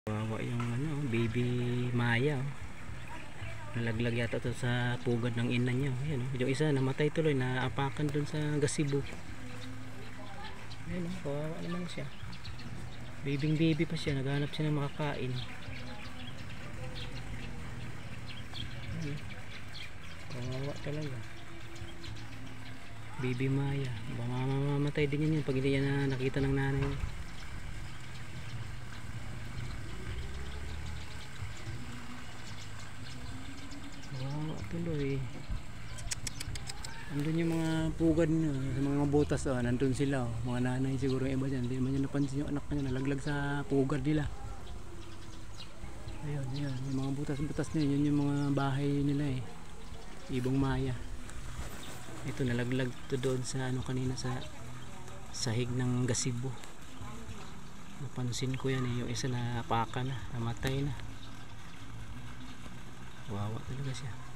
Kawawa yung ano, baby Maya. Nalaglag yata to sa pugad ng ina niya. Ayan, yung isa namatay tuloy, naapakan dun sa gasibo. Ayan, kawawa naman siya. Baby pa siya, naghanap siya ng makakain. Ayan, kawawa talaga. Baby Maya. Mamamatay din yun pag hindi yan nakita ng nanay niya. Tuloy andun yung mga pugad nyo sa mga butas, nandun sila, mga nanay siguro yung iba dyan, hindi man nyo napansin yung anak nyo nalaglag sa pugad nila. Ayun, yung mga butas nyo, yun yung mga bahay nila Ibong Maya. Ito nalaglag to doon sa ano kanina, sa sahig ng gasibo. Napansin ko yan yung isa na apaka na, namatay na. Wawa talaga siya.